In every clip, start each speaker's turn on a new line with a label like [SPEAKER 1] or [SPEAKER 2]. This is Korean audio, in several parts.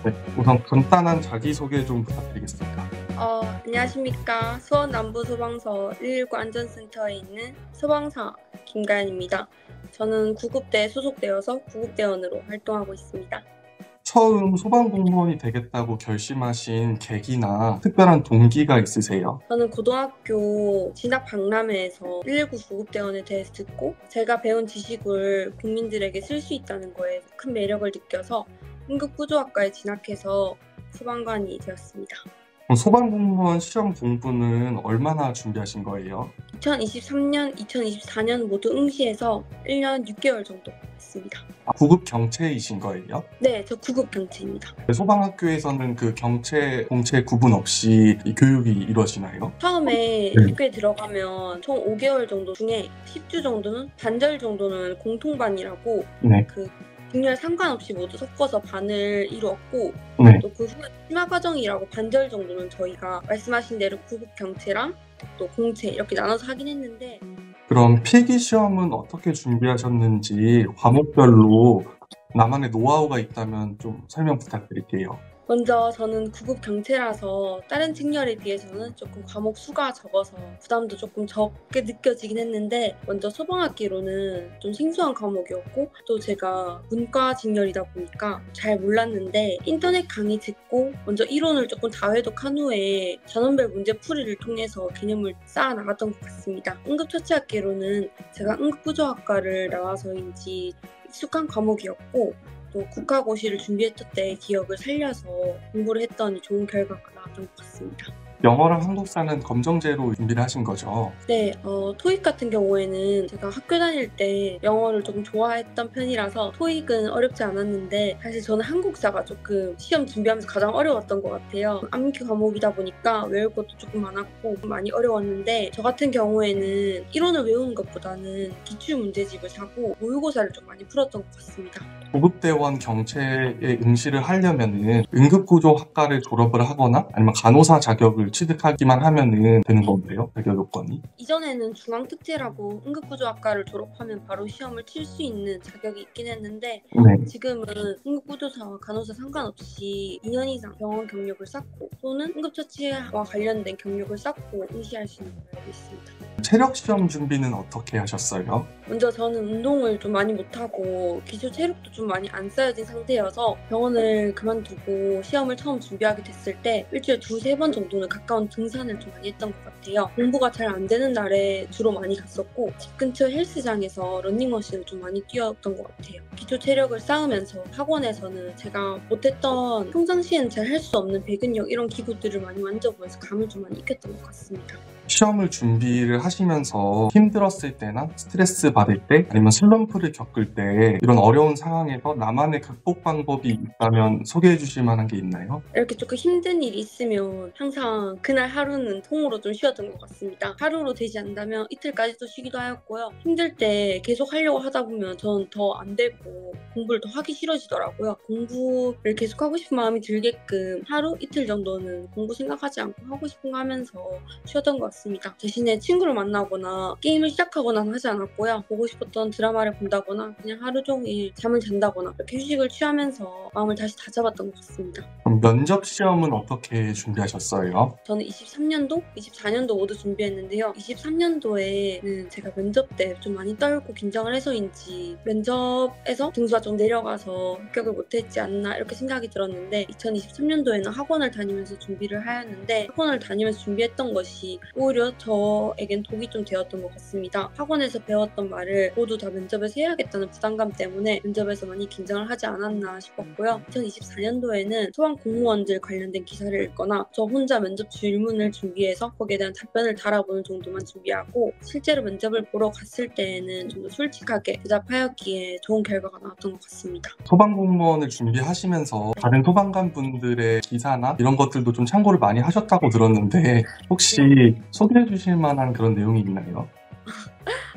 [SPEAKER 1] 네, 우선 간단한 자기소개 좀 부탁드리겠습니다.
[SPEAKER 2] 안녕하십니까. 수원 남부소방서 119 안전센터에 있는 소방사 김가연입니다. 저는 구급대에 소속되어서 구급대원으로 활동하고 있습니다.
[SPEAKER 1] 처음 소방공무원이 되겠다고 결심하신 계기나 특별한 동기가 있으세요?
[SPEAKER 2] 저는 고등학교 진학 박람회에서 119 구급대원에 대해서 듣고 제가 배운 지식을 국민들에게 쓸 수 있다는 거에 큰 매력을 느껴서 응급구조학과에 진학해서 소방관이 되었습니다.
[SPEAKER 1] 그럼 소방공무원 시험 공부는 얼마나 준비하신 거예요?
[SPEAKER 2] 2023년, 2024년 모두 응시해서 1년 6개월 정도 했습니다.
[SPEAKER 1] 구급 경체이신 거예요?
[SPEAKER 2] 네, 저 구급 경치입니다.
[SPEAKER 1] 소방학교에서는 그 경체, 공체 구분 없이 이 교육이 이루어지나요?
[SPEAKER 2] 처음에
[SPEAKER 1] 네.
[SPEAKER 2] 학교에 들어가면 총 5개월 정도 중에 10주 정도는 반절 정도는 공통반이라고
[SPEAKER 1] 네.
[SPEAKER 2] 그 직렬 상관없이 모두 섞어서 반을 이루었고
[SPEAKER 1] 네.
[SPEAKER 2] 또 그 후에 심화 과정이라고 반절 정도는 저희가 말씀하신 대로 구급 경체랑 또 공체 이렇게 나눠서 하긴 했는데
[SPEAKER 1] 그럼 필기 시험은 어떻게 준비하셨는지 과목별로 나만의 노하우가 있다면 좀 설명 부탁드릴게요.
[SPEAKER 2] 먼저 저는 구급 경체라서 다른 직렬에 비해서는 조금 과목 수가 적어서 부담도 조금 적게 느껴지긴 했는데 먼저 소방학기로는 좀 생소한 과목이었고 또 제가 문과 직렬이다 보니까 잘 몰랐는데 인터넷 강의 듣고 먼저 이론을 조금 다회독한 후에 전원별 문제풀이를 통해서 개념을 쌓아 나갔던 것 같습니다. 응급처치학기로는 제가 응급구조학과를 나와서인지 익숙한 과목이었고 또 국가고시를 준비했을 때의 기억을 살려서 공부를 했더니 좋은 결과가 나왔던 것 같습니다.
[SPEAKER 1] 영어랑 한국사는 검정제로 준비를 하신 거죠?
[SPEAKER 2] 네, 토익 같은 경우에는 제가 학교 다닐 때 영어를 조금 좋아했던 편이라서 토익은 어렵지 않았는데 사실 저는 한국사가 조금 시험 준비하면서 가장 어려웠던 것 같아요. 암기 과목이다 보니까 외울 것도 조금 많았고 많이 어려웠는데 저 같은 경우에는 이론을 외우는 것보다는 기출 문제집을 사고 모의고사를 좀 많이 풀었던 것 같습니다.
[SPEAKER 1] 구급대원 경체에 응시를 하려면은 응급구조학과를 졸업을 하거나 아니면 간호사 자격을 취득하기만 하면은 되는 건데요, 자격 요건이.
[SPEAKER 2] 이전에는 중앙특채라고 응급구조학과를 졸업하면 바로 시험을 칠 수 있는 자격이 있긴 했는데
[SPEAKER 1] 네.
[SPEAKER 2] 지금은 응급구조사와 간호사 상관없이 2년 이상 병원 경력을 쌓고 또는 응급처치와 관련된 경력을 쌓고 응시할 수 있는 걸로 알고 있습니다.
[SPEAKER 1] 체력 시험 준비는 어떻게 하셨어요?
[SPEAKER 2] 먼저 저는 운동을 좀 많이 못하고 기초 체력도 좀 많이 안 쌓여진 상태여서 병원을 그만두고 시험을 처음 준비하게 됐을 때 일주일에 2-3번 정도는 가까운 등산을 좀 많이 했던 것 같아요. 공부가 잘 안 되는 날에 주로 많이 갔었고 집 근처 헬스장에서 러닝머신을 좀 많이 뛰었던 것 같아요. 기초 체력을 쌓으면서 학원에서는 제가 못했던 평상시에는 잘 할 수 없는 배근력 이런 기구들을 많이 만져보면서 감을 좀 많이 익혔던 것 같습니다.
[SPEAKER 1] 시험을 준비를 하시면서 힘들었을 때나 스트레스 받을 때 아니면 슬럼프를 겪을 때 이런 어려운 상황에서 나만의 극복 방법이 있다면 소개해 주실 만한 게 있나요?
[SPEAKER 2] 이렇게 조금 힘든 일이 있으면 항상 그날 하루는 통으로 좀 쉬었던 것 같습니다. 하루로 되지 않다면 이틀까지도 쉬기도 하였고요. 힘들 때 계속 하려고 하다 보면 저는 더 안 되고 공부를 더 하기 싫어지더라고요. 공부를 계속 하고 싶은 마음이 들게끔 하루 이틀 정도는 공부 생각하지 않고 하고 싶은 거 하면서 쉬었던 것 같습니다. 대신에 친구를 만나거나 게임을 시작하거나 하지 않았고요. 보고 싶었던 드라마를 본다거나 그냥 하루 종일 잠을 잔다거나 이렇게 휴식을 취하면서 마음을 다시 다잡았던 것 같습니다.
[SPEAKER 1] 그럼 면접 시험은 어떻게 준비하셨어요?
[SPEAKER 2] 저는 23년도, 24년도 모두 준비했는데요. 23년도에는 제가 면접 때 좀 많이 떨고 긴장을 해서인지 면접에서 등수가 좀 내려가서 합격을 못했지 않나 이렇게 생각이 들었는데 2023년도에는 학원을 다니면서 준비를 하였는데 학원을 다니면서 준비했던 것이 오히려 저에겐 독이 좀 되었던 것 같습니다. 학원에서 배웠던 말을 모두 다 면접에서 해야겠다는 부담감 때문에 면접에서 많이 긴장을 하지 않았나 싶었고요. 2024년도에는 소방 공무원들 관련된 기사를 읽거나 저 혼자 면접 질문을 준비해서 거기에 대한 답변을 달아보는 정도만 준비하고 실제로 면접을 보러 갔을 때에는 좀 더 솔직하게 대답하였기에 좋은 결과가 나왔던 것 같습니다.
[SPEAKER 1] 소방공무원을 준비하시면서 다른 소방관 분들의 기사나 이런 것들도 좀 참고를 많이 하셨다고 들었는데 혹시 소개해 주실 만한 그런 내용이 있나요?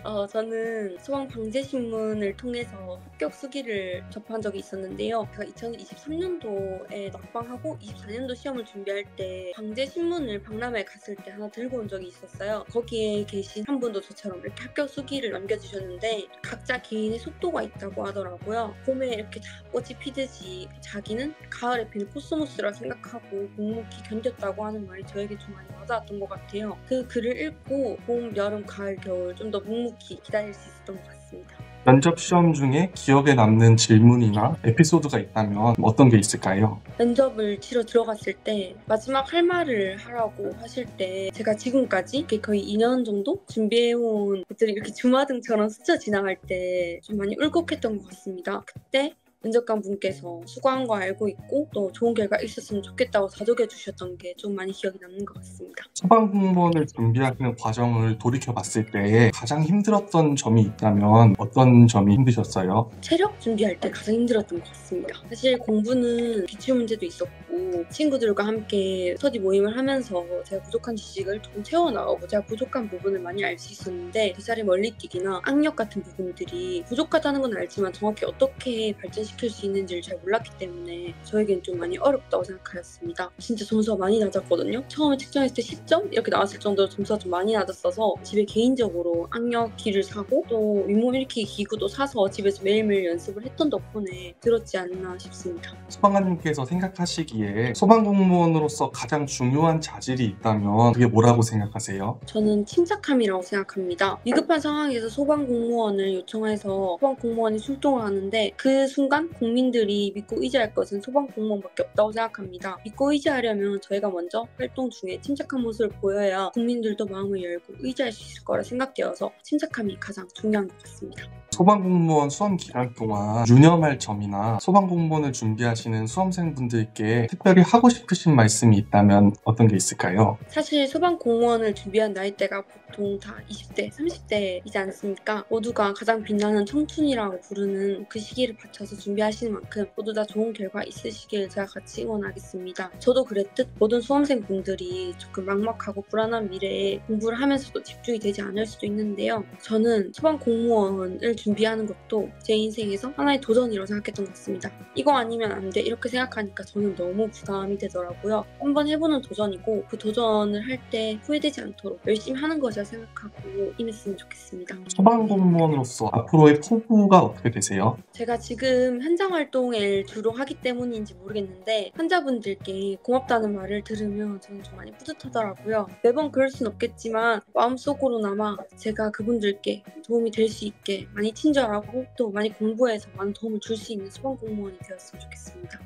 [SPEAKER 2] 저는 소방방재신문을 통해서 합격 수기를 접한 적이 있었는데요. 제가 2023년도에 낙방하고 24년도 시험을 준비할 때 방재신문을 박람회에 갔을 때 하나 들고 온 적이 있었어요. 거기에 계신 한 분도 저처럼 이렇게 합격 수기를 남겨주셨는데 각자 개인의 속도가 있다고 하더라고요. 봄에 이렇게 다 꽃이 피듯이 자기는 가을에 피는 코스모스라 생각하고 묵묵히 견뎠다고 하는 말이 저에게 좀 많이 와닿았던 것 같아요. 그 글을 읽고 봄, 여름, 가을, 겨울 좀 더 묵묵히 기다릴 수 있었던 것 같습니다.
[SPEAKER 1] 면접 시험 중에 기억에 남는 질문이나 에피소드가 있다면 어떤 게 있을까요?
[SPEAKER 2] 면접을 치러 들어갔을 때 마지막 할 말을 하라고 하실 때 제가 지금까지 거의 2년 정도 준비해온 것들이 이렇게 주마등처럼 스쳐 지나갈 때 좀 많이 울컥했던 것 같습니다. 그때 면접관 분께서 수고한 거 알고 있고 또 좋은 결과 있었으면 좋겠다고 다독여 주셨던 게 좀 많이 기억이 남는 것 같습니다.
[SPEAKER 1] 소방공무원을 준비하시는 과정을 돌이켜봤을 때 가장 힘들었던 점이 있다면 어떤 점이 힘드셨어요?
[SPEAKER 2] 체력 준비할 때 가장 힘들었던 것 같습니다. 사실 공부는 기출 문제도 있었고 친구들과 함께 스터디 모임을 하면서 제가 부족한 지식을 좀 채워나가고 제가 부족한 부분을 많이 알 수 있었는데 대자리 멀리 뛰기나 악력 같은 부분들이 부족하다는 건 알지만 정확히 어떻게 발전시킬 수 있는지를 잘 몰랐기 때문에 저에겐 좀 많이 어렵다고 생각하였습니다. 진짜 점수가 많이 낮았거든요. 처음에 측정했을 때 10점 이렇게 나왔을 정도로 점수가 좀 많이 낮았어서 집에 개인적으로 악력기를 사고 또 윗몸 일으키기 기구도 사서 집에서 매일매일 연습을 했던 덕분에 들었지 않나 싶습니다.
[SPEAKER 1] 소방관님께서 생각하시기에 소방공무원으로서 가장 중요한 자질이 있다면 그게 뭐라고 생각하세요?
[SPEAKER 2] 저는 침착함이라고 생각합니다. 위급한 상황에서 소방공무원을 요청해서 소방공무원이 출동을 하는데 그 순간 국민들이 믿고 의지할 것은 소방공무원밖에 없다고 생각합니다. 믿고 의지하려면 저희가 먼저 활동 중에 침착한 모습을 보여야 국민들도 마음을 열고 의지할 수 있을 거라 생각되어서 침착함이 가장 중요한 것 같습니다.
[SPEAKER 1] 소방공무원 수험 기간 동안 유념할 점이나 소방공무원을 준비하시는 수험생분들께 특별히 하고 싶으신 말씀이 있다면 어떤 게 있을까요?
[SPEAKER 2] 사실 소방공무원을 준비한 나이대가 보통 다 20대, 30대이지 않습니까? 모두가 가장 빛나는 청춘이라고 부르는 그 시기를 바쳐서 준비하시는 만큼 모두 다 좋은 결과 있으시길 제가 같이 응원하겠습니다. 저도 그랬듯 모든 수험생분들이 조금 막막하고 불안한 미래에 공부를 하면서도 집중이 되지 않을 수도 있는데요. 저는 소방공무원을 준비하는 것도 제 인생에서 하나의 도전이라고 생각했던 것 같습니다. 이거 아니면 안 돼 이렇게 생각하니까 저는 너무 부담이 되더라고요. 한번 해보는 도전이고 그 도전을 할 때 후회되지 않도록 열심히 하는 것이라 생각하고 임했으면 좋겠습니다.
[SPEAKER 1] 소방공무원으로서 앞으로의 포부가 어떻게 되세요?
[SPEAKER 2] 제가 지금 현장 활동을 주로 하기 때문인지 모르겠는데 환자분들께 고맙다는 말을 들으면 저는 좀 많이 뿌듯하더라고요. 매번 그럴 순 없겠지만 마음속으로나마 제가 그분들께 도움이 될 수 있게 많이 친절하고 또 많이 공부해서 많은 도움을 줄 수 있는 소방공무원이 되었으면 좋겠습니다.